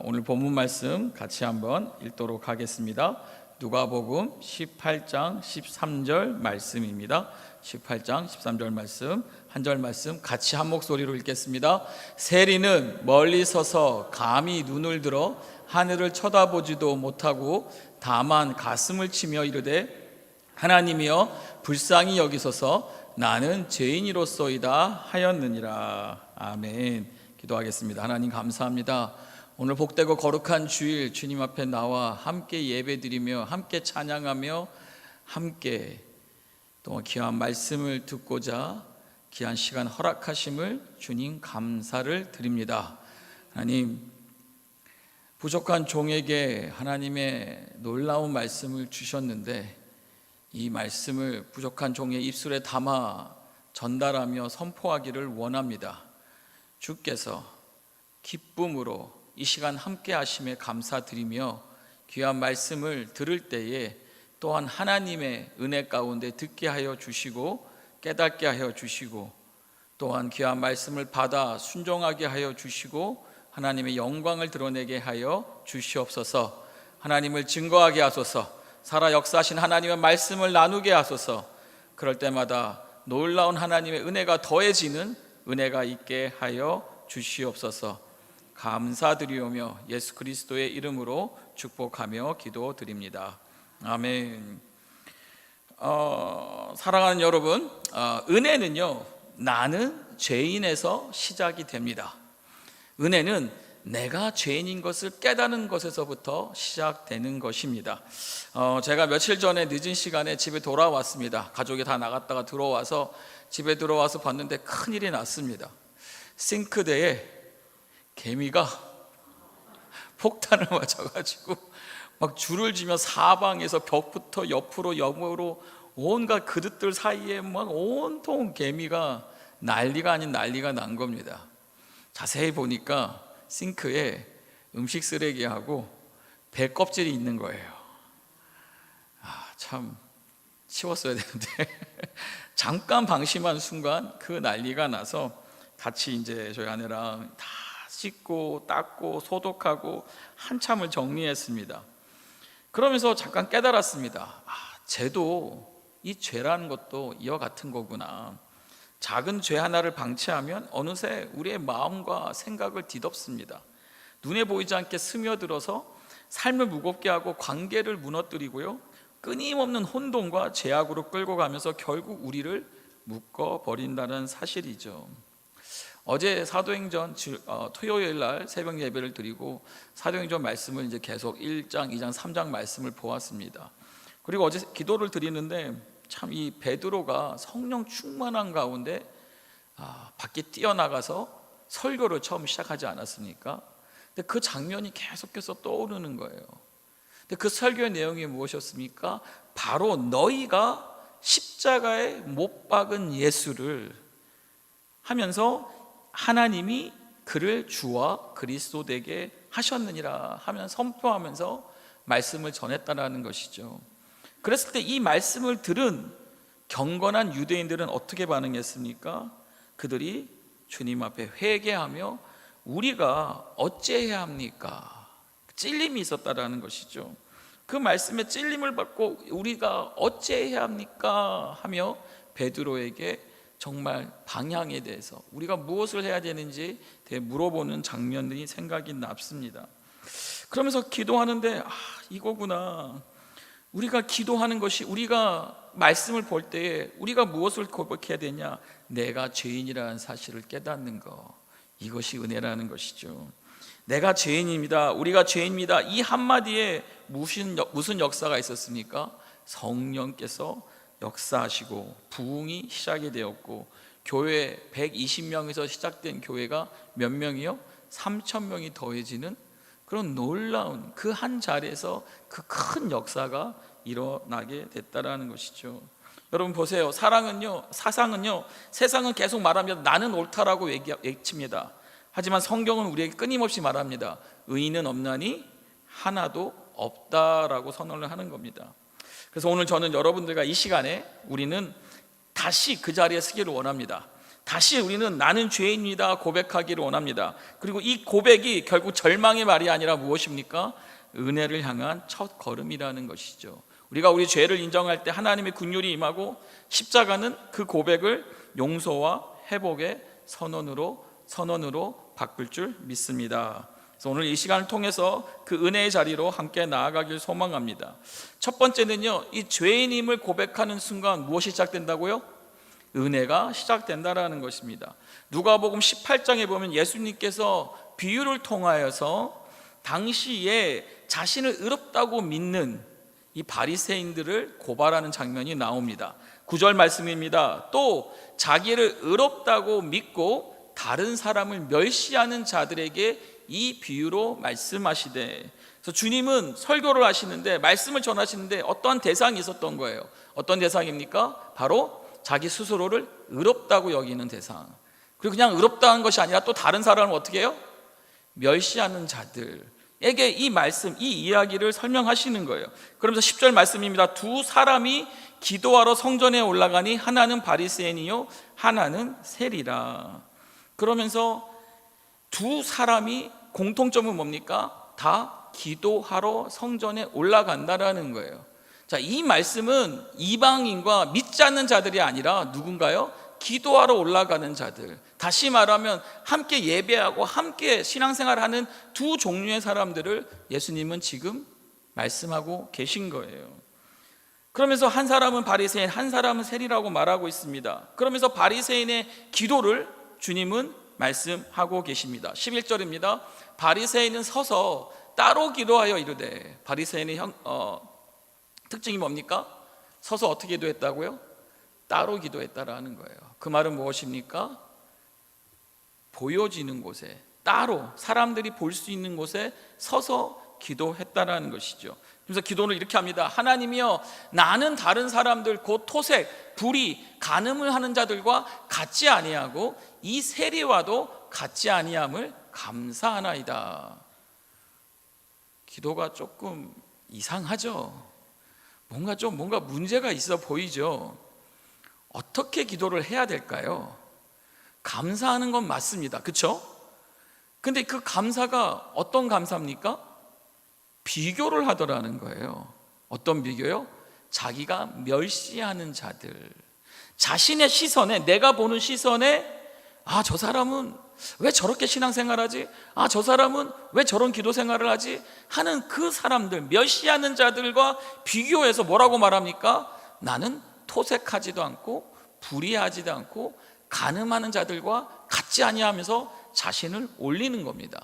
오늘 본문 말씀 같이 한번 읽도록 하겠습니다. 누가복음 18장 13절 말씀입니다. 18장 13절 말씀, 한 절 말씀 같이 한 목소리로 읽겠습니다. 세리는 멀리 서서 감히 눈을 들어 하늘을 쳐다보지도 못하고 다만 가슴을 치며 이르되 하나님이여 불쌍히 여기소서 나는 죄인이로소이다 하였느니라. 아멘. 기도하겠습니다. 하나님 감사합니다. 오늘 복되고 거룩한 주일 주님 앞에 나와 함께 예배드리며 함께 찬양하며 함께 또 귀한 말씀을 듣고자 귀한 시간 허락하심을 주님 감사를 드립니다. 하나님, 부족한 종에게 하나님의 놀라운 말씀을 주셨는데 이 말씀을 부족한 종의 입술에 담아 전달하며 선포하기를 원합니다. 주께서 기쁨으로 이 시간 함께 하심에 감사드리며 귀한 말씀을 들을 때에 또한 하나님의 은혜 가운데 듣게 하여 주시고 깨닫게 하여 주시고 또한 귀한 말씀을 받아 순종하게 하여 주시고 하나님의 영광을 드러내게 하여 주시옵소서. 하나님을 증거하게 하소서. 살아 역사하신 하나님의 말씀을 나누게 하소서. 그럴 때마다 놀라운 하나님의 은혜가 더해지는 은혜가 있게 하여 주시옵소서. 감사드리오며 예수 그리스도의 이름으로 축복하며 기도드립니다. 아멘. 사랑하는 여러분, 은혜는요, 나는 죄인에서 시작이 됩니다. 은혜는 내가 죄인인 것을 깨닫는 것에서부터 시작되는 것입니다. 제가 며칠 전에 늦은 시간에 집에 돌아왔습니다. 가족이 다 나갔다가 들어와서 집에 들어와서 봤는데 큰일이 났습니다. 싱크대에 개미가 폭탄을 맞아가지고 막 줄을 지며 사방에서 벽부터 옆으로 옆으로 온갖 그릇들 사이에 막 온통 개미가 난리가 아닌 난리가 난 겁니다. 자세히 보니까 싱크에 음식 쓰레기하고 배 껍질이 있는 거예요. 참 치웠어야 되는데 잠깐 방심한 순간 그 난리가 나서 같이 이제 저희 아내랑 다 씻고 닦고 소독하고 한참을 정리했습니다. 그러면서 잠깐 깨달았습니다. 죄도 이 죄라는 것도 이와 같은 거구나. 작은 죄 하나를 방치하면 어느새 우리의 마음과 생각을 뒤덮습니다. 눈에 보이지 않게 스며들어서 삶을 무겁게 하고 관계를 무너뜨리고요, 끊임없는 혼돈과 죄악으로 끌고 가면서 결국 우리를 묶어버린다는 사실이죠. 어제 사도행전 토요일 날 새벽 예배를 드리고 사도행전 말씀을 이제 계속 1장, 2장, 3장 말씀을 보았습니다. 그리고 어제 기도를 드리는데 참 이 베드로가 성령 충만한 가운데 밖에 뛰어나가서 설교를 처음 시작하지 않았습니까? 근데 그 장면이 계속해서 떠오르는 거예요. 근데 그 설교의 내용이 무엇이었습니까? 바로 너희가 십자가에 못 박은 예수를 하면서 하나님이 그를 주와 그리스도 되게 하셨느니라 하면 선포하면서 말씀을 전했다라는 것이죠. 그랬을 때 이 말씀을 들은 경건한 유대인들은 어떻게 반응했습니까? 그들이 주님 앞에 회개하며 우리가 어찌해야 합니까? 찔림이 있었다라는 것이죠. 그 말씀에 찔림을 받고 우리가 어찌해야 합니까? 하며 베드로에게 정말 방향에 대해서 우리가 무엇을 해야 되는지 물어보는 장면들이 생각이 났습니다. 그러면서 기도하는데 이거구나. 우리가 기도하는 것이, 우리가 말씀을 볼 때에 우리가 무엇을 고백해야 되냐? 내가 죄인이라는 사실을 깨닫는 것, 이것이 은혜라는 것이죠. 내가 죄인입니다, 우리가 죄인입니다, 이 한마디에 무슨 역사가 있었습니까? 성령께서 역사하시고 부흥이 시작이 되었고, 교회 120명에서 시작된 교회가 몇 명이요? 3,000명이 더해지는 그런 놀라운 그 한 자리에서 그 큰 역사가 일어나게 됐다라는 것이죠. 여러분 보세요. 사상은요, 세상은 계속 말합니다. 나는 옳다라고 외칩니다. 하지만 성경은 우리에게 끊임없이 말합니다. 의인은 없나니 하나도 없다라고 선언을 하는 겁니다. 그래서 오늘 저는 여러분들과 이 시간에 우리는 다시 그 자리에 서기를 원합니다. 다시 우리는 나는 죄인이다 고백하기를 원합니다. 그리고 이 고백이 결국 절망의 말이 아니라 무엇입니까? 은혜를 향한 첫 걸음이라는 것이죠. 우리가 우리 죄를 인정할 때 하나님의 긍휼이 임하고 십자가는 그 고백을 용서와 회복의 선언으로 바꿀 줄 믿습니다. 그래서 오늘 이 시간을 통해서 그 은혜의 자리로 함께 나아가길 소망합니다. 첫 번째는요, 이 죄인임을 고백하는 순간 무엇이 시작된다고요? 은혜가 시작된다라는 것입니다. 누가복음 18장에 보면 예수님께서 비유를 통하여서 당시에 자신을 의롭다고 믿는 이 바리새인들을 고발하는 장면이 나옵니다. 9절 말씀입니다. 또 자기를 의롭다고 믿고 다른 사람을 멸시하는 자들에게 이 비유로 말씀하시되, 그래서 주님은 설교를 하시는데 말씀을 전하시는데 어떠한 대상이 있었던 거예요. 어떤 대상입니까? 바로 자기 스스로를 의롭다고 여기는 대상. 그리고 그냥 의롭다는 것이 아니라 또 다른 사람을 어떻게 해요? 멸시하는 자들에게 이 말씀, 이 이야기를 설명하시는 거예요. 그러면서 10절 말씀입니다. 두 사람이 기도하러 성전에 올라가니 하나는 바리새인이요 하나는 세리라. 그러면서 두 사람이 공통점은 뭡니까? 다 기도하러 성전에 올라간다라는 거예요. 자, 이 말씀은 이방인과 믿지 않는 자들이 아니라 누군가요? 기도하러 올라가는 자들. 다시 말하면 함께 예배하고 함께 신앙생활을 하는 두 종류의 사람들을 예수님은 지금 말씀하고 계신 거예요. 그러면서 한 사람은 바리새인, 한 사람은 세리라고 말하고 있습니다. 그러면서 바리새인의 기도를 주님은 말씀하고 계십니다. 11절입니다. 바리새인은 서서 따로 기도하여 이르되, 바리새인의 특징이 뭡니까? 서서 어떻게 기도했다고요? 따로 기도했다라는 거예요. 그 말은 무엇입니까? 보여지는 곳에, 따로 사람들이 볼 수 있는 곳에 서서 기도했다라는 것이죠. 그래서 기도를 이렇게 합니다. 하나님이여, 나는 다른 사람들 곧 토색, 불의, 간음을 하는 자들과 같지 아니하고 이 세리와도 같지 아니함을 감사하나이다. 기도가 조금 이상하죠. 뭔가 문제가 있어 보이죠. 어떻게 기도를 해야 될까요? 감사하는 건 맞습니다. 그렇죠? 근데 그 감사가 어떤 감사입니까? 비교를 하더라는 거예요. 어떤 비교요? 자기가 멸시하는 자들, 자신의 시선에, 내가 보는 시선에, 아, 저 사람은 왜 저렇게 신앙생활하지? 아, 저 사람은 왜 저런 기도생활을 하지? 하는 그 사람들, 멸시하는 자들과 비교해서 뭐라고 말합니까? 나는 토색하지도 않고 불의하지도 않고 간음하는 자들과 같지 아니하면서 자신을 올리는 겁니다.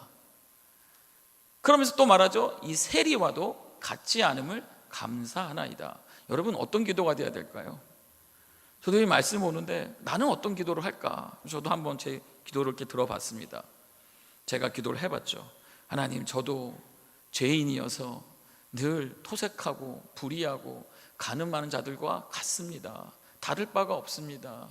그러면서 또 말하죠. 이 세리와도 같지 않음을 감사하나이다. 여러분, 어떤 기도가 돼야 될까요? 저도 이 말씀 오는데 나는 어떤 기도를 할까? 저도 한번 제 기도를 이렇게 들어봤습니다. 제가 기도를 해봤죠. 하나님, 저도 죄인이어서 늘 토색하고 불의하고 간음하는 자들과 같습니다. 다를 바가 없습니다.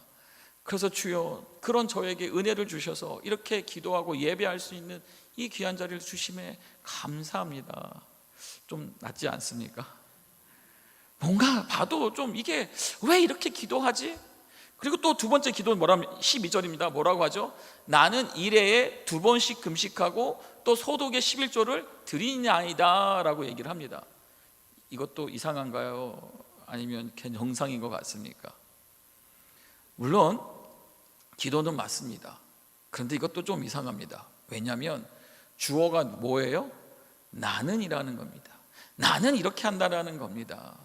그래서 주여, 그런 저에게 은혜를 주셔서 이렇게 기도하고 예배할 수 있는 이 귀한 자리를 주심에 감사합니다. 좀 낫지 않습니까? 뭔가 봐도 좀 이게 왜 이렇게 기도하지? 그리고 또 두 번째 기도는 뭐라면 12절입니다. 뭐라고 하죠? 나는 일회에 2번씩 금식하고 또 소독의 11조를 드리냐이다 라고 얘기를 합니다. 이것도 이상한가요? 아니면 정상인 것 같습니까? 물론 기도는 맞습니다. 그런데 이것도 좀 이상합니다. 왜냐하면 주어가 뭐예요? 나는이라는 겁니다. 나는 이렇게 한다라는 겁니다.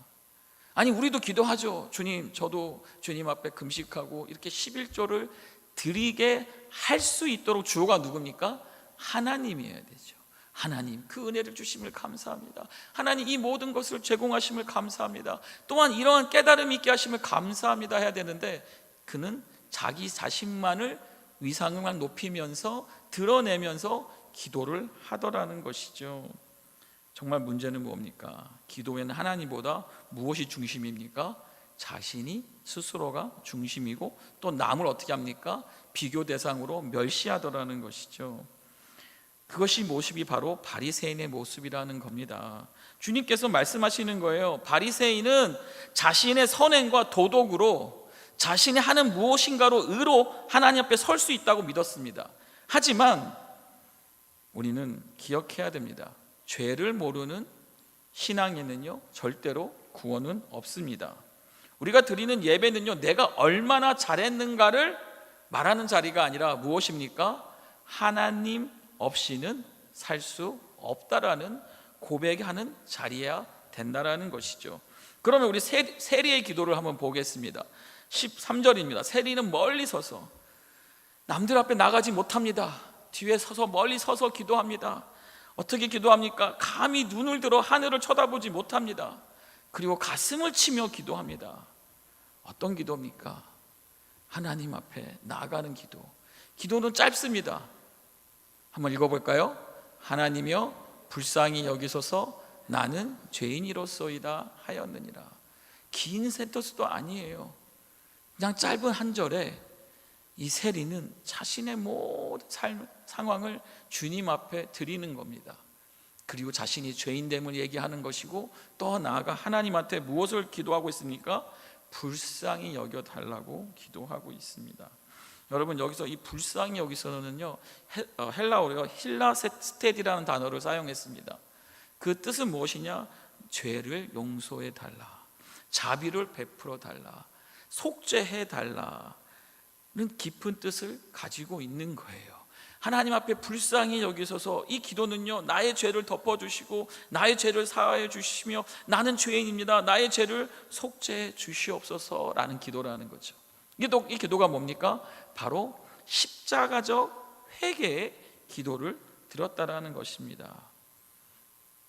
아니, 우리도 기도하죠. 주님, 저도 주님 앞에 금식하고 이렇게 11조를 드리게 할 수 있도록 주어가 누굽니까? 하나님이어야 되죠. 하나님, 그 은혜를 주심을 감사합니다. 하나님, 이 모든 것을 제공하심을 감사합니다. 또한 이러한 깨달음이 있게 하심을 감사합니다 해야 되는데, 그는 자기 자신만을 위상만 높이면서 드러내면서 기도를 하더라는 것이죠. 정말 문제는 뭡니까? 기도에는 하나님보다 무엇이 중심입니까? 자신이 스스로가 중심이고 또 남을 어떻게 합니까? 비교 대상으로 멸시하더라는 것이죠. 그것이 모습이 바로 바리새인의 모습이라는 겁니다. 주님께서 말씀하시는 거예요. 바리새인은 자신의 선행과 도덕으로 자신이 하는 무엇인가로 의로 하나님 앞에 설 수 있다고 믿었습니다. 하지만 우리는 기억해야 됩니다. 죄를 모르는 신앙에는요 절대로 구원은 없습니다. 우리가 드리는 예배는요 내가 얼마나 잘했는가를 말하는 자리가 아니라 무엇입니까? 하나님 없이는 살 수 없다라는 고백하는 자리여야 된다라는 것이죠. 그러면 우리 세리의 기도를 한번 보겠습니다. 13절입니다. 세리는 멀리 서서 남들 앞에 나가지 못합니다. 뒤에 서서 멀리 서서 기도합니다. 어떻게 기도합니까? 감히 눈을 들어 하늘을 쳐다보지 못합니다. 그리고 가슴을 치며 기도합니다. 어떤 기도입니까? 하나님 앞에 나아가는 기도. 기도는 짧습니다. 한번 읽어볼까요? 하나님이여 불쌍히 여기소서 나는 죄인이로소이다 하였느니라. 긴 센터스도 아니에요. 그냥 짧은 한 절에 이 세리는 자신의 모든 상황을 주님 앞에 드리는 겁니다. 그리고 자신이 죄인됨을 얘기하는 것이고 또 나아가 하나님한테 무엇을 기도하고 있습니까? 불쌍히 여겨달라고 기도하고 있습니다. 여러분 여기서 이 불쌍히 여기서는요 헬라어로 힐라스테디라는 단어를 사용했습니다. 그 뜻은 무엇이냐? 죄를 용서해 달라, 자비를 베풀어 달라, 속죄해 달라는 깊은 뜻을 가지고 있는 거예요. 하나님 앞에 불쌍히 여기셔서 이 기도는요 나의 죄를 덮어주시고 나의 죄를 사하여 주시며 나는 죄인입니다, 나의 죄를 속죄해 주시옵소서라는 기도라는 거죠. 이 기도가 뭡니까? 바로 십자가적 회개의 기도를 드렸다라는 것입니다.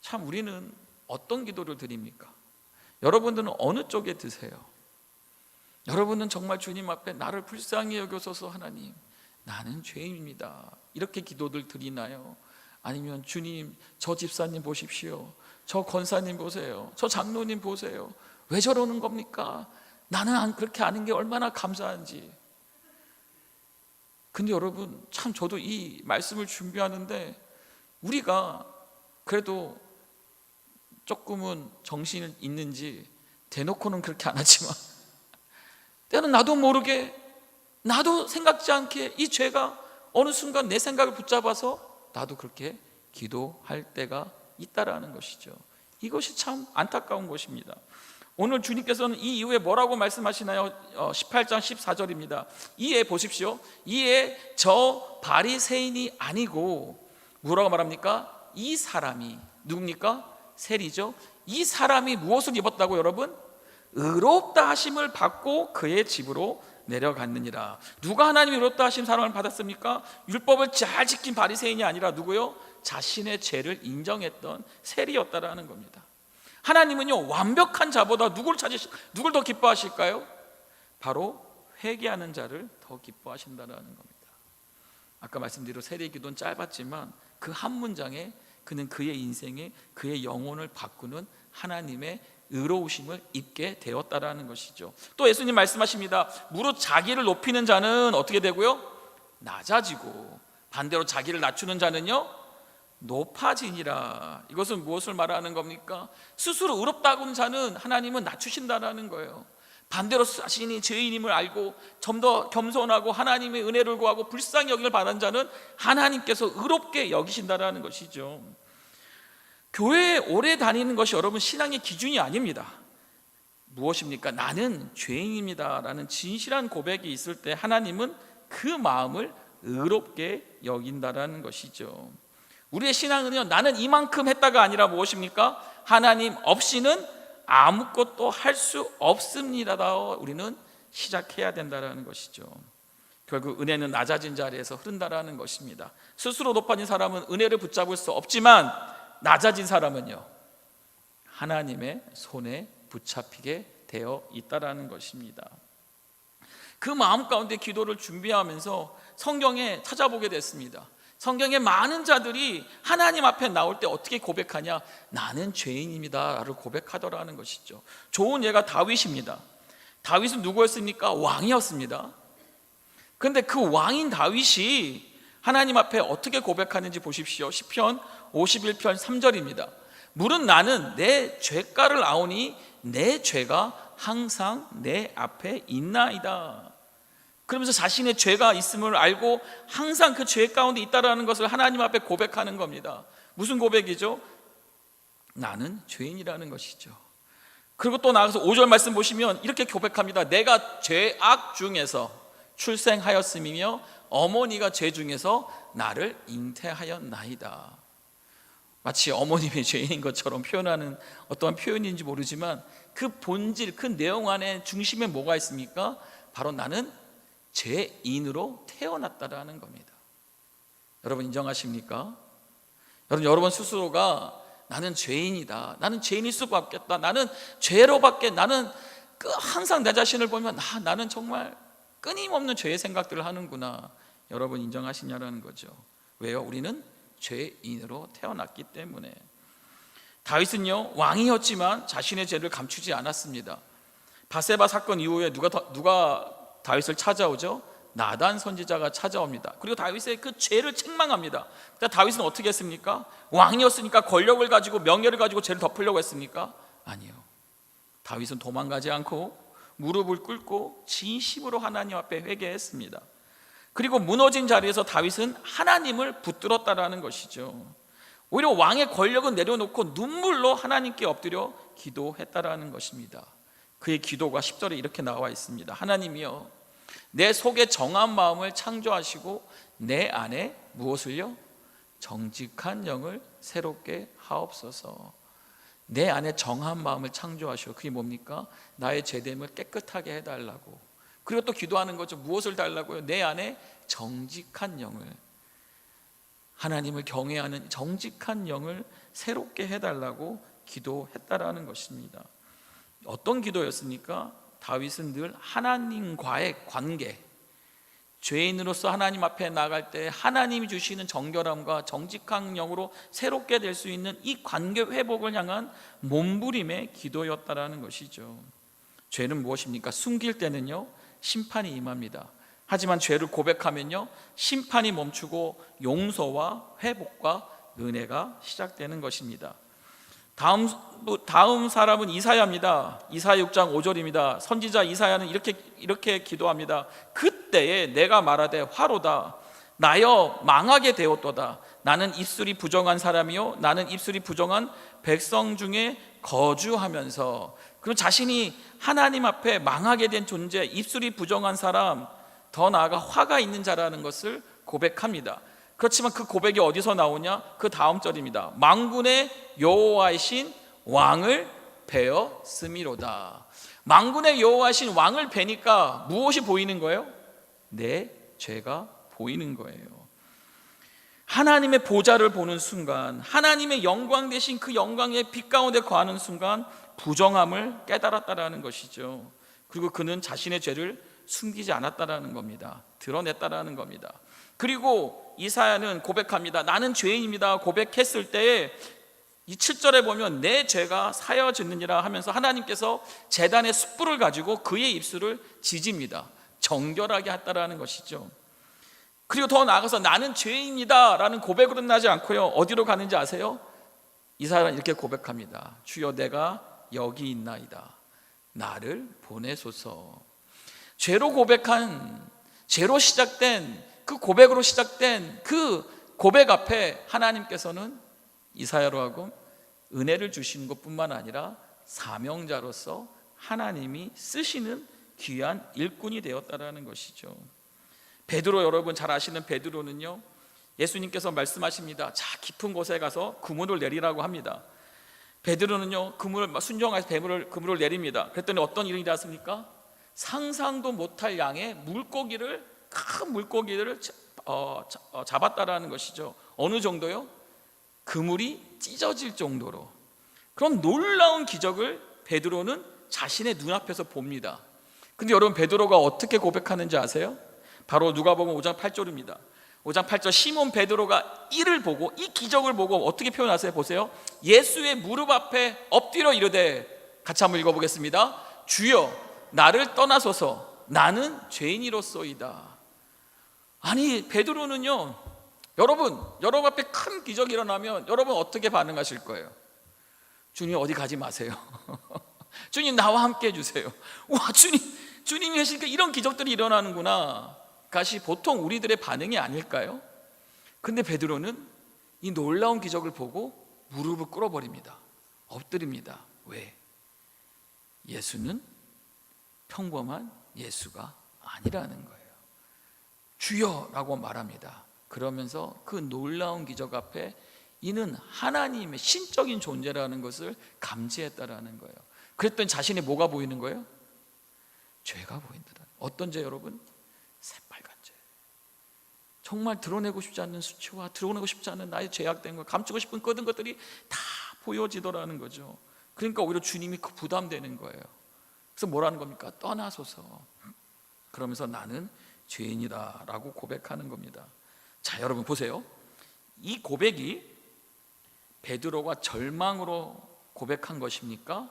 참 우리는 어떤 기도를 드립니까? 여러분들은 어느 쪽에 드세요? 여러분은 정말 주님 앞에 나를 불쌍히 여겨소서 하나님 나는 죄인입니다 이렇게 기도를 드리나요? 아니면 주님 저 집사님 보십시오, 저 권사님 보세요, 저 장로님 보세요, 왜 저러는 겁니까? 나는 그렇게 아는 게 얼마나 감사한지. 근데 여러분 참 저도 이 말씀을 준비하는데 우리가 그래도 조금은 정신이 있는지 대놓고는 그렇게 안 하지만 때는 나도 모르게 나도 생각지 않게 이 죄가 어느 순간 내 생각을 붙잡아서 나도 그렇게 기도할 때가 있다라는 것이죠. 이것이 참 안타까운 것입니다. 오늘 주님께서는 이 이후에 뭐라고 말씀하시나요? 18장 14절입니다. 이에 보십시오. 이에 저 바리새인이 아니고 뭐라고 말합니까? 이 사람이 누굽니까? 세리죠. 이 사람이 무엇을 입었다고 여러분? 의롭다 하심을 받고 그의 집으로 내려갔느니라. 누가 하나님의 의롭다 하심 사랑을 받았습니까? 율법을 잘 지킨 바리새인이 아니라 누구요? 자신의 죄를 인정했던 세리였다라는 겁니다. 하나님은요 완벽한 자보다 누굴 더 기뻐하실까요? 바로 회개하는 자를 더 기뻐하신다라는 겁니다. 아까 말씀드린 세리의 기도는 짧았지만 그 한 문장에 그는 그의 인생에 그의 영혼을 바꾸는 하나님의 의로우심을 입게 되었다라는 것이죠. 또 예수님 말씀하십니다. 무릇 자기를 높이는 자는 어떻게 되고요? 낮아지고 반대로 자기를 낮추는 자는요 높아지니라. 이것은 무엇을 말하는 겁니까? 스스로 의롭다고 하는 자는 하나님은 낮추신다라는 거예요. 반대로 자신이 죄인임을 알고 좀 더 겸손하고 하나님의 은혜를 구하고 불쌍히 여김을 받은 자는 하나님께서 의롭게 여기신다라는 것이죠. 교회에 오래 다니는 것이 여러분 신앙의 기준이 아닙니다. 무엇입니까? 나는 죄인입니다 라는 진실한 고백이 있을 때 하나님은 그 마음을 의롭게 여긴다라는 것이죠. 우리의 신앙은요 나는 이만큼 했다가 아니라 무엇입니까? 하나님 없이는 아무것도 할 수 없습니다. 우리는 시작해야 된다는 것이죠. 결국 은혜는 낮아진 자리에서 흐른다는 것입니다. 스스로 높아진 사람은 은혜를 붙잡을 수 없지만 낮아진 사람은요 하나님의 손에 붙잡히게 되어 있다는 것입니다. 그 마음 가운데 기도를 준비하면서 성경에 찾아보게 됐습니다. 성경에 많은 자들이 하나님 앞에 나올 때 어떻게 고백하냐? 나는 죄인입니다 라고 고백하더라는 것이죠. 좋은 예가 다윗입니다. 다윗은 누구였습니까? 왕이었습니다. 그런데 그 왕인 다윗이 하나님 앞에 어떻게 고백하는지 보십시오. 시편 51편 3절입니다. 물은 나는 내 죄가를 아오니 내 죄가 항상 내 앞에 있나이다. 그러면서 자신의 죄가 있음을 알고 항상 그 죄 가운데 있다라는 것을 하나님 앞에 고백하는 겁니다. 무슨 고백이죠? 나는 죄인이라는 것이죠. 그리고 또 나가서 5절 말씀 보시면 이렇게 고백합니다. 내가 죄악 중에서 출생하였음이며 어머니가 죄 중에서 나를 잉태하였나이다. 마치 어머님이 죄인인 것처럼 표현하는 어떠한 표현인지 모르지만 그 본질, 그 내용 안에 중심에 뭐가 있습니까? 바로 나는 죄인으로 태어났다라는 겁니다. 여러분 인정하십니까? 여러분 스스로가 나는 죄인이다, 나는 죄인일 수밖에 없다, 나는 죄로밖에, 나는 항상 내 자신을 보면 나는 정말 끊임없는 죄의 생각들을 하는구나. 여러분 인정하시냐라는 거죠. 왜요? 우리는 죄인으로 태어났기 때문에. 다윗은요 왕이었지만 자신의 죄를 감추지 않았습니다. 바세바 사건 이후에 누가 다윗을 찾아오죠? 나단 선지자가 찾아옵니다. 그리고 다윗의 그 죄를 책망합니다. 그러니까 다윗은 어떻게 했습니까? 왕이었으니까 권력을 가지고 명예를 가지고 죄를 덮으려고 했습니까? 아니요. 다윗은 도망가지 않고 무릎을 꿇고 진심으로 하나님 앞에 회개했습니다. 그리고 무너진 자리에서 다윗은 하나님을 붙들었다라는 것이죠. 오히려 왕의 권력은 내려놓고 눈물로 하나님께 엎드려 기도했다라는 것입니다. 그의 기도가 10절에 이렇게 나와 있습니다. 하나님이여, 내 속에 정한 마음을 창조하시고 내 안에 무엇을요? 정직한 영을 새롭게 하옵소서. 내 안에 정한 마음을 창조하시오. 그게 뭡니까? 나의 죄됨을 깨끗하게 해달라고. 그리고 또 기도하는 거죠. 무엇을 달라고요? 내 안에 정직한 영을, 하나님을 경외하는 정직한 영을 새롭게 해달라고 기도했다라는 것입니다. 어떤 기도였습니까? 다윗은 늘 하나님과의 관계, 죄인으로서 하나님 앞에 나갈 때 하나님이 주시는 정결함과 정직한 영으로 새롭게 될 수 있는 이 관계 회복을 향한 몸부림의 기도였다라는 것이죠. 죄는 무엇입니까? 숨길 때는요 심판이 임합니다. 하지만 죄를 고백하면요 심판이 멈추고 용서와 회복과 은혜가 시작되는 것입니다. 다음 사람은 이사야입니다. 이사야 6장 5절입니다. 선지자 이사야는 이렇게 기도합니다. 그때에 내가 말하되 화로다, 나여 망하게 되었도다. 나는 입술이 부정한 사람이요 나는 입술이 부정한 백성 중에 거주하면서. 그리고 자신이 하나님 앞에 망하게 된 존재, 입술이 부정한 사람, 더 나아가 화가 있는 자라는 것을 고백합니다. 그렇지만 그 고백이 어디서 나오냐? 그 다음 절입니다. 만군의 여호와이신 왕을 베었음이로다. 만군의 여호와이신 왕을 베니까 무엇이 보이는 거예요? 내 죄가 보이는 거예요. 하나님의 보좌를 보는 순간, 하나님의 영광 대신 그 영광의 빛 가운데 거하는 순간 부정함을 깨달았다라는 것이죠. 그리고 그는 자신의 죄를 숨기지 않았다라는 겁니다. 드러냈다라는 겁니다. 그리고 이사야는 고백합니다. 나는 죄인입니다. 고백했을 때에 이 7절에 보면 내 죄가 사여졌느니라 하면서 하나님께서 제단의 숯불을 가지고 그의 입술을 지집니다. 정결하게 했다라는 것이죠. 그리고 더 나아가서 나는 죄인입니다 라는 고백으로 나지 않고요 어디로 가는지 아세요? 이사야는 이렇게 고백합니다. 주여 내가 여기 있나이다. 나를 보내소서. 죄로 고백한, 죄로 시작된 그 고백으로 시작된 그 고백 앞에 하나님께서는 이사야로 하고 은혜를 주시는 것뿐만 아니라 사명자로서 하나님이 쓰시는 귀한 일꾼이 되었다라는 것이죠. 베드로, 여러분 잘 아시는 베드로는요 예수님께서 말씀하십니다. 자 깊은 곳에 가서 그물을 내리라고 합니다. 베드로는요 순종해서 그물을 내립니다. 그랬더니 어떤 일이 일어났습니까? 상상도 못할 양의 큰 물고기를 잡았다라는 것이죠. 어느 정도요? 그물이 찢어질 정도로. 그런 놀라운 기적을 베드로는 자신의 눈앞에서 봅니다. 근데 여러분 베드로가 어떻게 고백하는지 아세요? 바로 누가복음 5장 8절입니다. 5장 8절 시몬 베드로가 이를 보고, 이 기적을 보고 어떻게 표현하세요? 보세요. 예수의 무릎 앞에 엎드려 이르되, 같이 한번 읽어보겠습니다. 주여 나를 떠나소서 나는 죄인이로소이다. 아니 베드로는요 여러분 앞에 큰 기적이 일어나면 여러분 어떻게 반응하실 거예요? 주님 어디 가지 마세요. 주님 나와 함께 해주세요. 와, 주님이 하시니까 이런 기적들이 일어나는구나. 그것이 보통 우리들의 반응이 아닐까요? 근데 베드로는 이 놀라운 기적을 보고 무릎을 꿇어버립니다. 엎드립니다. 왜? 예수는 평범한 예수가 아니라는 거예요. 주여라고 말합니다. 그러면서 그 놀라운 기적 앞에 이는 하나님의 신적인 존재라는 것을 감지했다라는 거예요. 그랬더니 자신이 뭐가 보이는 거예요? 죄가 보인다. 어떤 죄 여러분? 새빨간 죄. 정말 드러내고 싶지 않는 수치와 드러내고 싶지 않은 나의 죄악된 것, 감추고 싶은 끄든 것들이 다 보여지더라는 거죠. 그러니까 오히려 주님이 그 부담되는 거예요. 그래서 뭐라는 겁니까? 떠나소서. 그러면서 나는 죄인이다 라고 고백하는 겁니다. 자, 여러분 보세요. 이 고백이 베드로가 절망으로 고백한 것입니까?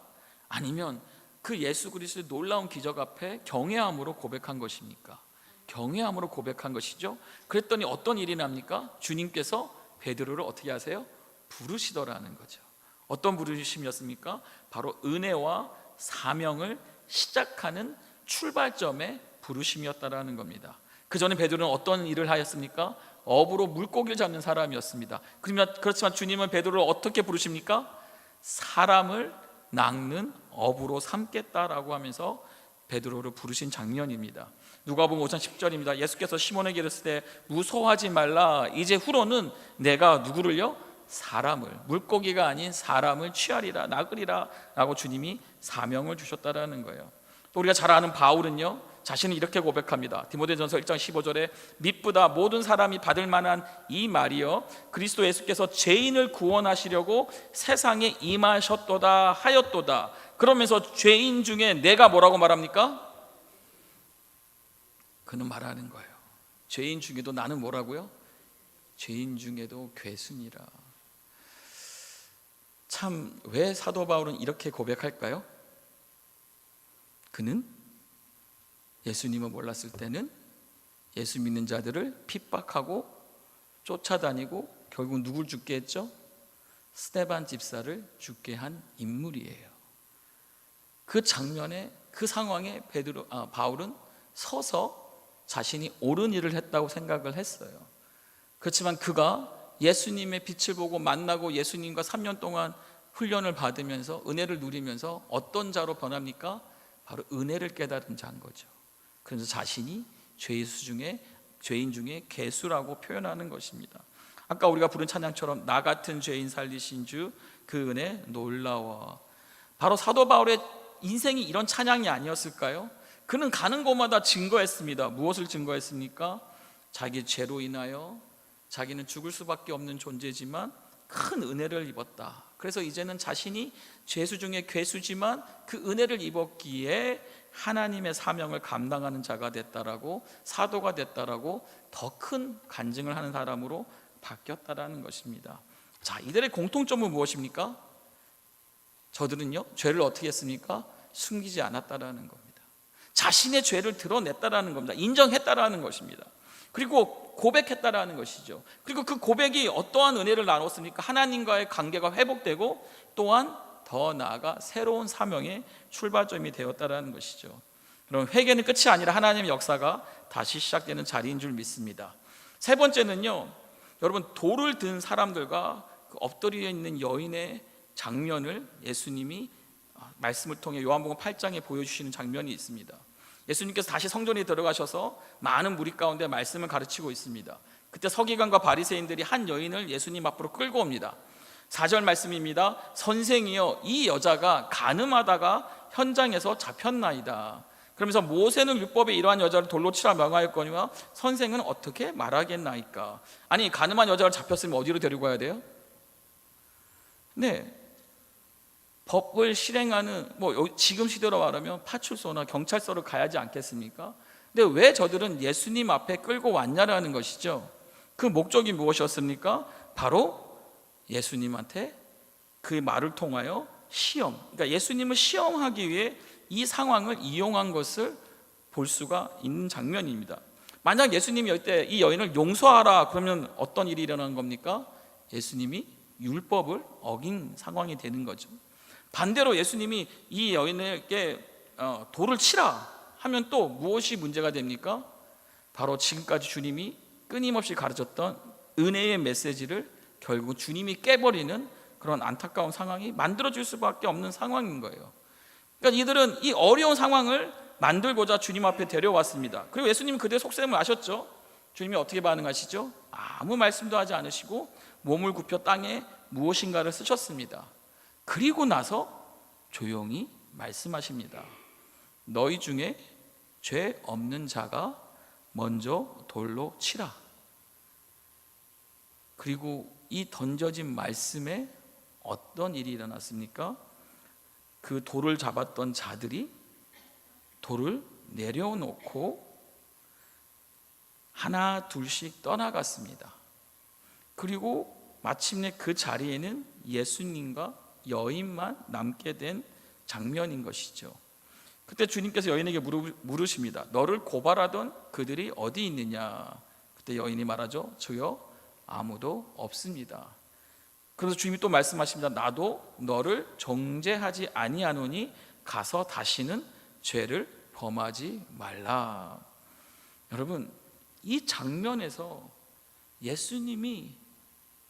아니면 그 예수 그리스도의 놀라운 기적 앞에 경외함으로 고백한 것입니까? 경외함으로 고백한 것이죠. 그랬더니 어떤 일이 납니까? 주님께서 베드로를 어떻게 하세요? 부르시더라는 거죠. 어떤 부르심이었습니까? 바로 은혜와 사명을 시작하는 출발점의 부르심이었다라는 겁니다. 그 전에 베드로는 어떤 일을 하였습니까? 어부로 물고기를 잡는 사람이었습니다. 그렇지만 주님은 베드로를 어떻게 부르십니까? 사람을 낚는 어부로 삼겠다라고 하면서 베드로를 부르신 장면입니다. 누가복음 5장 10절입니다. 예수께서 시몬에게 이르시되 무서워하지 말라. 이제 후로는 내가 누구를요? 사람을, 물고기가 아닌 사람을 취하리라, 낚으리라 라고 주님이 사명을 주셨다라는 거예요. 또 우리가 잘 아는 바울은요, 자신은 이렇게 고백합니다. 디모데전서 1장 15절에 mit보다 모든 사람이 받을 만한 이 말이요 그리스도 예수께서 죄인을 구원하시려고 세상에 임하셨도다 하였도다. 그러면서 죄인 중에 내가 뭐라고 말합니까? 그는 말하는 거예요. 죄인 중에도 나는 뭐라고요? 죄인 중에도 괴순이라. 참, 왜 사도 바울은 이렇게 고백할까요? 그는 예수님을 몰랐을 때는 예수 믿는 자들을 핍박하고 쫓아다니고 결국 누굴 죽게 했죠? 스데반 집사를 죽게 한 인물이에요. 그 장면에, 그 상황에 바울은 서서 자신이 옳은 일을 했다고 생각을 했어요. 그렇지만 그가 예수님의 빛을 보고 만나고 예수님과 3년 동안 훈련을 받으면서 은혜를 누리면서 어떤 자로 변합니까? 바로 은혜를 깨달은 자인 거죠. 그래서 자신이 죄인 중에 괴수라고 표현하는 것입니다. 아까 우리가 부른 찬양처럼 나 같은 죄인 살리신 주 그 은혜 놀라워. 바로 사도 바울의 인생이 이런 찬양이 아니었을까요? 그는 가는 곳마다 증거했습니다. 무엇을 증거했습니까? 자기 죄로 인하여 자기는 죽을 수밖에 없는 존재지만 큰 은혜를 입었다. 그래서 이제는 자신이 죄수 중에 괴수지만 그 은혜를 입었기에 하나님의 사명을 감당하는 자가 됐다라고, 사도가 됐다라고 더 큰 간증을 하는 사람으로 바뀌었다라는 것입니다. 자, 이들의 공통점은 무엇입니까? 저들은요, 죄를 어떻게 했습니까? 숨기지 않았다라는 겁니다. 자신의 죄를 드러냈다라는 겁니다. 인정했다라는 것입니다. 그리고 고백했다라는 것이죠. 그리고 그 고백이 어떠한 은혜를 나눴습니까? 하나님과의 관계가 회복되고 또한 더 나아가 새로운 사명의 출발점이 되었다라는 것이죠. 그럼 회개는 끝이 아니라 하나님의 역사가 다시 시작되는 자리인 줄 믿습니다. 세 번째는요, 여러분, 돌을 든 사람들과 그 엎드려 있는 여인의 장면을 예수님이 말씀을 통해 요한복음 8장에 보여주시는 장면이 있습니다. 예수님께서 다시 성전에 들어가셔서 많은 무리 가운데 말씀을 가르치고 있습니다. 그때 서기관과 바리새인들이 한 여인을 예수님 앞으로 끌고 옵니다. 4절 말씀입니다. 선생이여, 이 여자가 간음하다가 현장에서 잡혔나이다. 그러면서 모세는 율법에 이러한 여자를 돌로 치라 명하였거니와 선생은 어떻게 말하겠나이까. 아니, 간음한 여자가 잡혔으면 어디로 데리고 가야 돼요? 네, 법을 실행하는, 지금 시대로 말하면 파출소나 경찰서로 가야지 않겠습니까? 근데 왜 저들은 예수님 앞에 끌고 왔냐라는 것이죠. 그 목적이 무엇이었습니까? 바로 예수님한테 그 말을 통하여 시험, 그러니까 예수님을 시험하기 위해 이 상황을 이용한 것을 볼 수가 있는 장면입니다. 만약 예수님이 이때 이 여인을 용서하라 그러면 어떤 일이 일어나는 겁니까? 예수님이 율법을 어긴 상황이 되는 거죠. 반대로 예수님이 이 여인에게 돌을 치라 하면 또 무엇이 문제가 됩니까? 바로 지금까지 주님이 끊임없이 가르쳤던 은혜의 메시지를 결국 주님이 깨버리는 그런 안타까운 상황이 만들어질 수밖에 없는 상황인 거예요. 그러니까 이들은 이 어려운 상황을 만들고자 주님 앞에 데려왔습니다. 그리고 예수님은 그들의 속셈을 아셨죠? 주님이 어떻게 반응하시죠? 아무 말씀도 하지 않으시고 몸을 굽혀 땅에 무엇인가를 쓰셨습니다. 그리고 나서 조용히 말씀하십니다. 너희 중에 죄 없는 자가 먼저 돌로 치라. 그리고 이 던져진 말씀에 어떤 일이 일어났습니까? 그 돌을 잡았던 자들이 돌을 내려놓고 하나 둘씩 떠나갔습니다. 그리고 마침내 그 자리에는 예수님과 여인만 남게 된 장면인 것이죠. 그때 주님께서 여인에게 물으십니다. 너를 고발하던 그들이 어디 있느냐? 그때 여인이 말하죠. 주여, 아무도 없습니다. 그래서 주님이 또 말씀하십니다. 나도 너를 정죄하지 아니하노니 가서 다시는 죄를 범하지 말라. 여러분, 이 장면에서 예수님이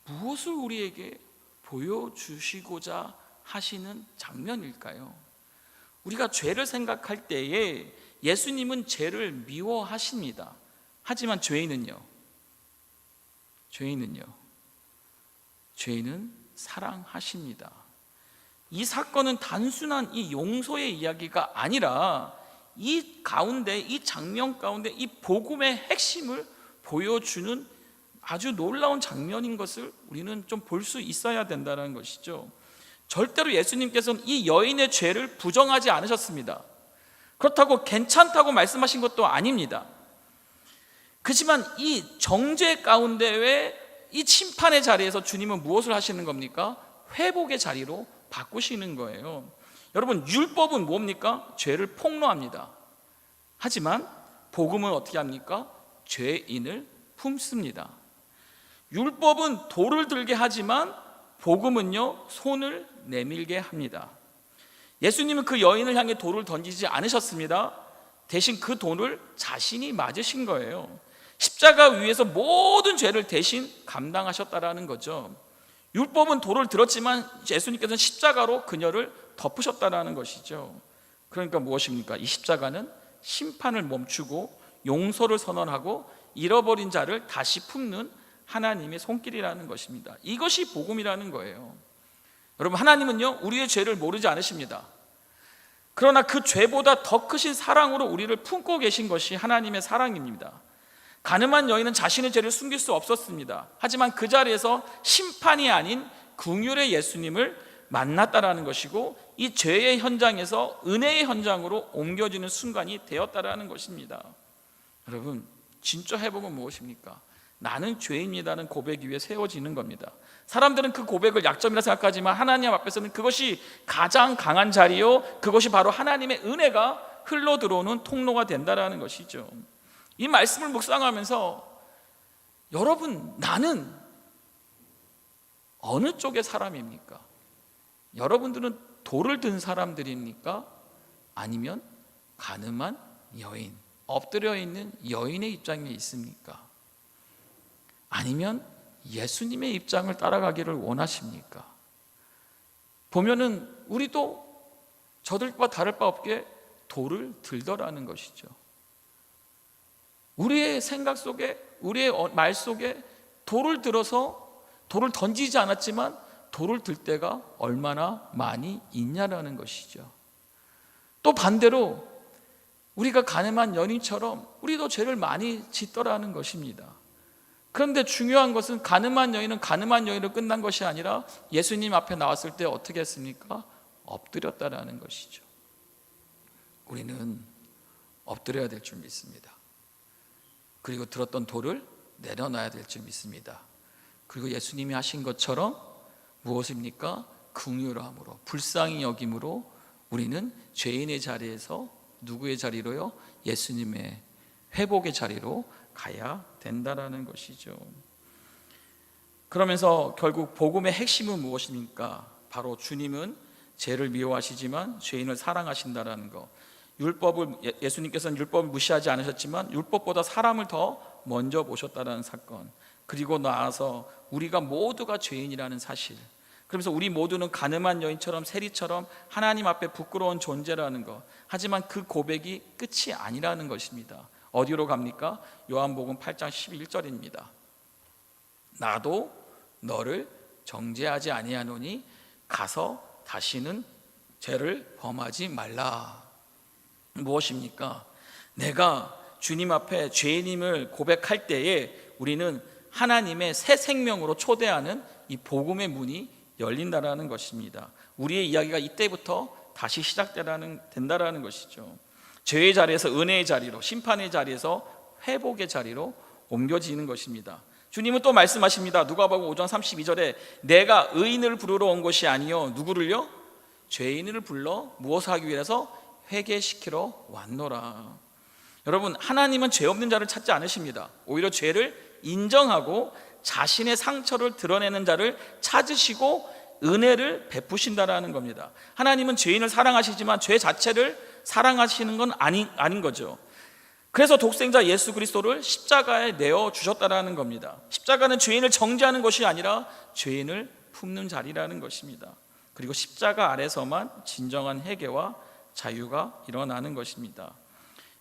무엇을 우리에게 보여주시고자 하시는 장면일까요? 우리가 죄를 생각할 때에 예수님은 죄를 미워하십니다. 하지만 죄인은요? 죄인은 사랑하십니다. 이 사건은 단순한 이 용서의 이야기가 아니라 이 가운데, 이 장면 가운데 이 복음의 핵심을 보여주는 아주 놀라운 장면인 것을 우리는 좀 볼 수 있어야 된다는 것이죠. 절대로 예수님께서는 이 여인의 죄를 부정하지 않으셨습니다. 그렇다고 괜찮다고 말씀하신 것도 아닙니다. 그렇지만 이 정죄 가운데 왜 이 심판의 자리에서 주님은 무엇을 하시는 겁니까? 회복의 자리로 바꾸시는 거예요. 여러분, 율법은 뭡니까? 죄를 폭로합니다. 하지만 복음은 어떻게 합니까? 죄인을 품습니다. 율법은 돌을 들게 하지만 복음은요, 손을 내밀게 합니다. 예수님은 그 여인을 향해 돌을 던지지 않으셨습니다. 대신 그 돌을 자신이 맞으신 거예요. 십자가 위에서 모든 죄를 대신 감당하셨다라는 거죠. 율법은 돌을 들었지만 예수님께서는 십자가로 그녀를 덮으셨다라는 것이죠. 그러니까 무엇입니까? 이 십자가는 심판을 멈추고 용서를 선언하고 잃어버린 자를 다시 품는 하나님의 손길이라는 것입니다. 이것이 복음이라는 거예요. 여러분, 하나님은요, 우리의 죄를 모르지 않으십니다. 그러나 그 죄보다 더 크신 사랑으로 우리를 품고 계신 것이 하나님의 사랑입니다. 가늠한 여인은 자신의 죄를 숨길 수 없었습니다. 하지만 그 자리에서 심판이 아닌 긍휼의 예수님을 만났다라는 것이고, 이 죄의 현장에서 은혜의 현장으로 옮겨지는 순간이 되었다라는 것입니다. 여러분, 진짜 회복은 무엇입니까? 나는 죄인이라는 고백 위에 세워지는 겁니다. 사람들은 그 고백을 약점이라 생각하지만 하나님 앞에서는 그것이 가장 강한 자리요, 그것이 바로 하나님의 은혜가 흘러 들어오는 통로가 된다라는 것이죠. 이 말씀을 묵상하면서 여러분, 나는 어느 쪽의 사람입니까? 여러분들은 돌을 든 사람들입니까? 아니면 가늠한 여인, 엎드려 있는 여인의 입장에 있습니까? 아니면 예수님의 입장을 따라가기를 원하십니까? 보면은 우리도 저들과 다를 바 없게 돌을 들더라는 것이죠. 우리의 생각 속에, 우리의 말 속에 돌을 들어서 돌을 던지지 않았지만 돌을 들 때가 얼마나 많이 있냐라는 것이죠. 또 반대로 우리가 가늠한 여인처럼 우리도 죄를 많이 짓더라는 것입니다. 그런데 중요한 것은 가늠한 여인은 가늠한 여인으로 끝난 것이 아니라 예수님 앞에 나왔을 때 어떻게 했습니까? 엎드렸다라는 것이죠. 우리는 엎드려야 될 줄 믿습니다. 그리고 들었던 돌을 내려놔야 될 줄 믿습니다. 그리고 예수님이 하신 것처럼 무엇입니까? 긍휼함으로, 불쌍히 여김으로 우리는 죄인의 자리에서 누구의 자리로요? 예수님의 회복의 자리로 가야 된다라는 것이죠. 그러면서 결국 복음의 핵심은 무엇입니까? 바로 주님은 죄를 미워하시지만 죄인을 사랑하신다라는 거. 예수님께서는 율법을 무시하지 않으셨지만 율법보다 사람을 더 먼저 보셨다라는 사건. 그리고 나아서 우리가 모두가 죄인이라는 사실. 그러면서 우리 모두는 가늠한 여인처럼 세리처럼 하나님 앞에 부끄러운 존재라는 것. 하지만 그 고백이 끝이 아니라는 것입니다. 어디로 갑니까? 요한복음 8장 11절입니다. 나도 너를 정죄하지 아니하노니 가서 다시는 죄를 범하지 말라. 무엇입니까? 내가 주님 앞에 죄인임을 고백할 때에 우리는 하나님의 새 생명으로 초대하는 이 복음의 문이 열린다라는 것입니다. 우리의 이야기가 이때부터 다시 된다라는 것이죠. 죄의 자리에서 은혜의 자리로, 심판의 자리에서 회복의 자리로 옮겨지는 것입니다. 주님은 또 말씀하십니다. 누가복음 5장 32절에 내가 의인을 부르러 온 것이 아니요 누구를요? 죄인을 불러 무엇을 하기 위해서? 회개시키러 왔노라. 여러분, 하나님은 죄 없는 자를 찾지 않으십니다. 오히려 죄를 인정하고 자신의 상처를 드러내는 자를 찾으시고 은혜를 베푸신다라는 겁니다. 하나님은 죄인을 사랑하시지만 죄 자체를 사랑하시는 건 아닌 거죠. 그래서 독생자 예수 그리스도를 십자가에 내어 주셨다라는 겁니다. 십자가는 죄인을 정죄하는 것이 아니라 죄인을 품는 자리라는 것입니다. 그리고 십자가 아래서만 진정한 회개와 자유가 일어나는 것입니다.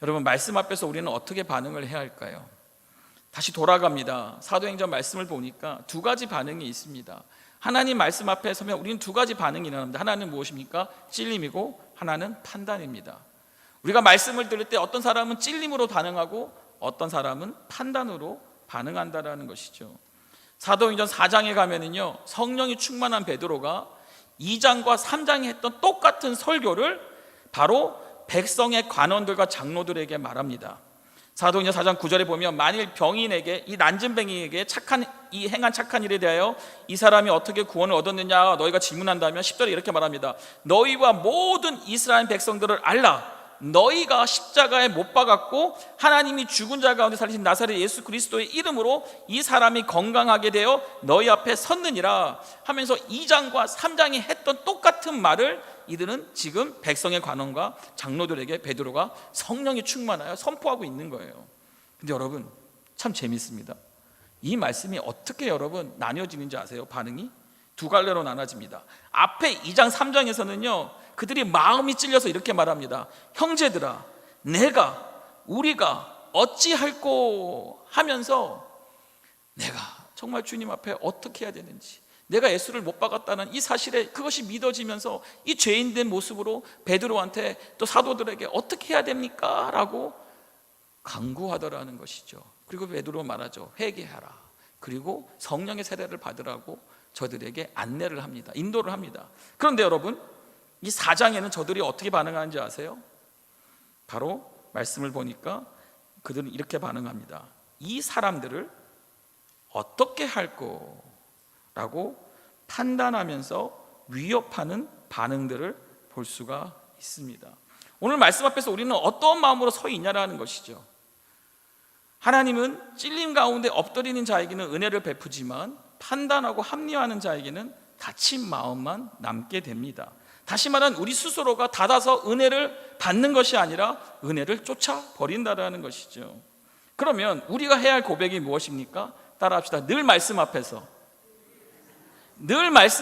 여러분, 말씀 앞에서 우리는 어떻게 반응을 해야 할까요? 다시 돌아갑니다. 사도행전 말씀을 보니까 두 가지 반응이 있습니다. 하나님 말씀 앞에 서면 우리는 두 가지 반응이 일어납니다. 하나는 무엇입니까? 찔림이고 하나는 판단입니다. 우리가 말씀을 들을 때 어떤 사람은 찔림으로 반응하고 어떤 사람은 판단으로 반응한다라는 것이죠. 사도행전 4장에 가면은요, 성령이 충만한 베드로가 2장과 3장에 했던 똑같은 설교를 바로 백성의 관원들과 장로들에게 말합니다. 사도행전 4장 9절에 보면 만일 병인에게, 이 난진뱅이에게 행한 착한 일에 대하여 이 사람이 어떻게 구원을 얻었느냐 너희가 질문한다면 10절에 이렇게 말합니다. 너희와 모든 이스라엘 백성들을 알라. 너희가 십자가에 못 박았고 하나님이 죽은 자 가운데 살리신 나사렛 예수 그리스도의 이름으로 이 사람이 건강하게 되어 너희 앞에 섰느니라 하면서 2장과 3장이 했던 똑같은 말을 이들은 지금 백성의 관원과 장로들에게 베드로가 성령이 충만하여 선포하고 있는 거예요. 근데 여러분, 참 재밌습니다. 이 말씀이 어떻게 여러분 나뉘어지는지 아세요? 반응이 두 갈래로 나눠집니다. 앞에 2장 3장에서는요 그들이 마음이 찔려서 이렇게 말합니다. 형제들아, 우리가 어찌할꼬 하면서 내가 정말 주님 앞에 어떻게 해야 되는지, 내가 예수를 못 박았다는 이 사실에 그것이 믿어지면서 이 죄인된 모습으로 베드로한테 또 사도들에게 어떻게 해야 됩니까? 라고 강구하더라는 것이죠. 그리고 베드로 말하죠. 회개하라. 그리고 성령의 세례를 받으라고 저들에게 안내를 합니다. 인도를 합니다. 그런데 여러분, 이 4장에는 저들이 어떻게 반응하는지 아세요? 바로 말씀을 보니까 그들은 이렇게 반응합니다. 이 사람들을 어떻게 할꼬? 라고 판단하면서 위협하는 반응들을 볼 수가 있습니다. 오늘 말씀 앞에서 우리는 어떤 마음으로 서 있냐라는 것이죠. 하나님은 찔림 가운데 엎드리는 자에게는 은혜를 베푸지만 판단하고 합리화하는 자에게는 다친 마음만 남게 됩니다. 다시 말하면 우리 스스로가 닫아서 은혜를 받는 것이 아니라 은혜를 쫓아버린다라는 것이죠. 그러면 우리가 해야 할 고백이 무엇입니까? 따라합시다. 늘 말씀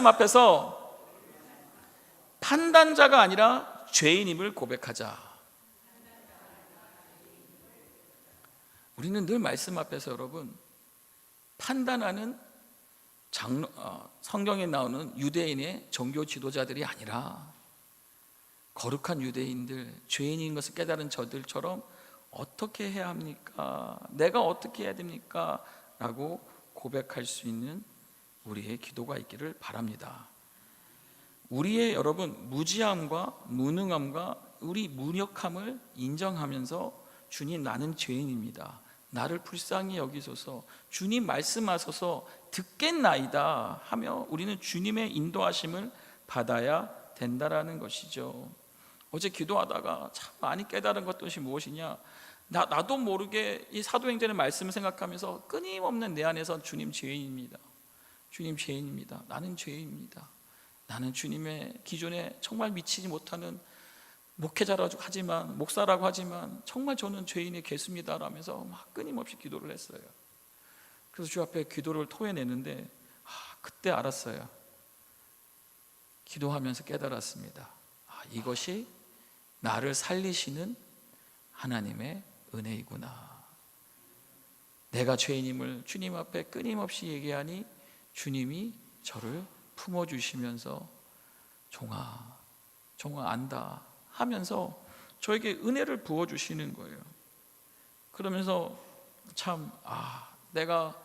앞에서 판단자가 아니라 죄인임을 고백하자. 우리는 늘 말씀 앞에서 여러분 판단하는 성경에 나오는 유대인의 종교 지도자들이 아니라 거룩한 유대인들, 죄인인 것을 깨달은 저들처럼 어떻게 해야 합니까? 내가 어떻게 해야 됩니까? 라고 고백할 수 있는 우리의 기도가 있기를 바랍니다. 우리의 여러분 무지함과 무능함과 우리 무력함을 인정하면서 주님, 나는 죄인입니다. 나를 불쌍히 여기소서. 주님 말씀하소서. 듣겠나이다 하며 우리는 주님의 인도하심을 받아야 된다라는 것이죠. 어제 기도하다가 참 많이 깨달은 것들이 무엇이냐, 나도 모르게 이 사도행전의 말씀을 생각하면서 끊임없는 내 안에서 주님 죄인입니다. 주님 죄인입니다. 나는 죄인입니다. 나는 주님의 기준에 정말 미치지 못하는 목회자라고 하지만, 목사라고 하지만 정말 저는 죄인의 개수입니다 라면서 막 끊임없이 기도를 했어요. 그래서 주 앞에 기도를 토해내는데 그때 알았어요. 기도하면서 깨달았습니다. 이것이 나를 살리시는 하나님의 은혜이구나. 내가 죄인임을 주님 앞에 끊임없이 얘기하니 주님이 저를 품어주시면서 종아 안다 하면서 저에게 은혜를 부어주시는 거예요. 그러면서 참 내가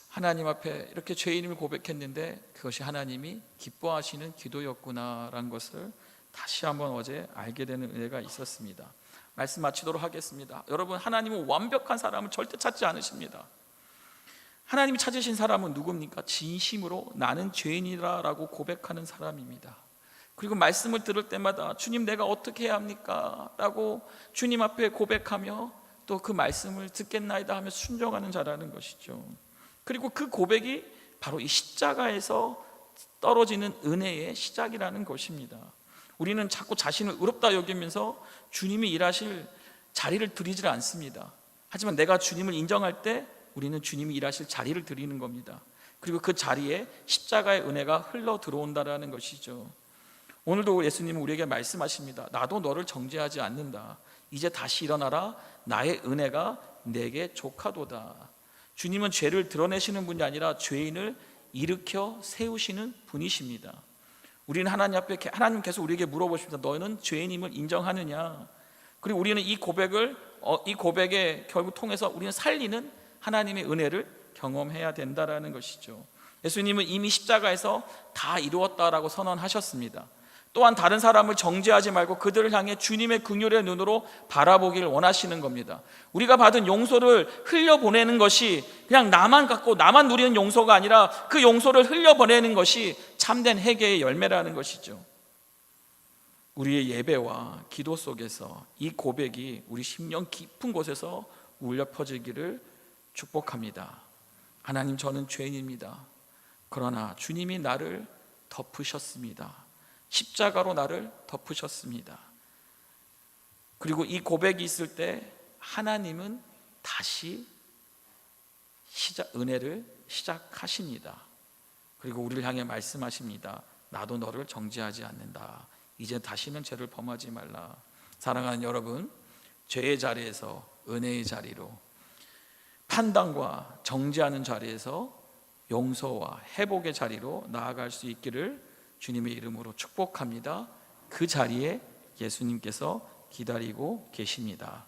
하나님 앞에 이렇게 죄인임을 고백했는데 그것이 하나님이 기뻐하시는 기도였구나라는 것을 다시 한번 어제 알게 되는 은혜가 있었습니다. 말씀 마치도록 하겠습니다. 여러분, 하나님은 완벽한 사람을 절대 찾지 않으십니다. 하나님이 찾으신 사람은 누굽니까? 진심으로 나는 죄인이라고 고백하는 사람입니다. 그리고 말씀을 들을 때마다 주님 내가 어떻게 해야 합니까? 라고 주님 앞에 고백하며 또 그 말씀을 듣겠나이다 하며 순종하는 자라는 것이죠. 그리고 그 고백이 바로 이 십자가에서 떨어지는 은혜의 시작이라는 것입니다. 우리는 자꾸 자신을 의롭다 여기면서 주님이 일하실 자리를 드리질 않습니다. 하지만 내가 주님을 인정할 때 우리는 주님이 일하실 자리를 드리는 겁니다. 그리고 그 자리에 십자가의 은혜가 흘러 들어온다라는 것이죠. 오늘도 예수님은 우리에게 말씀하십니다. 나도 너를 정죄하지 않는다. 이제 다시 일어나라. 나의 은혜가 내게 족하도다. 주님은 죄를 드러내시는 분이 아니라 죄인을 일으켜 세우시는 분이십니다. 우리는 하나님 앞에 하나님께서 우리에게 물어보십니다. 너는 죄인임을 인정하느냐? 그리고 우리는 이 고백에 결국 통해서 우리는 살리는 하나님의 은혜를 경험해야 된다라는 것이죠. 예수님은 이미 십자가에서 다 이루었다라고 선언하셨습니다. 또한 다른 사람을 정죄하지 말고 그들을 향해 주님의 긍휼의 눈으로 바라보기를 원하시는 겁니다. 우리가 받은 용서를 흘려보내는 것이 그냥 나만 갖고 나만 누리는 용서가 아니라 그 용서를 흘려보내는 것이 참된 회개의 열매라는 것이죠. 우리의 예배와 기도 속에서 이 고백이 우리 심령 깊은 곳에서 울려 퍼지기를 축복합니다. 하나님, 저는 죄인입니다. 그러나 주님이 나를 덮으셨습니다. 십자가로 나를 덮으셨습니다. 그리고 이 고백이 있을 때 하나님은 다시 은혜를 시작하십니다. 그리고 우리를 향해 말씀하십니다. 나도 너를 정죄하지 않는다. 이제 다시는 죄를 범하지 말라. 사랑하는 여러분, 죄의 자리에서 은혜의 자리로, 판단과 정죄하는 자리에서 용서와 회복의 자리로 나아갈 수 있기를 주님의 이름으로 축복합니다. 그 자리에 예수님께서 기다리고 계십니다.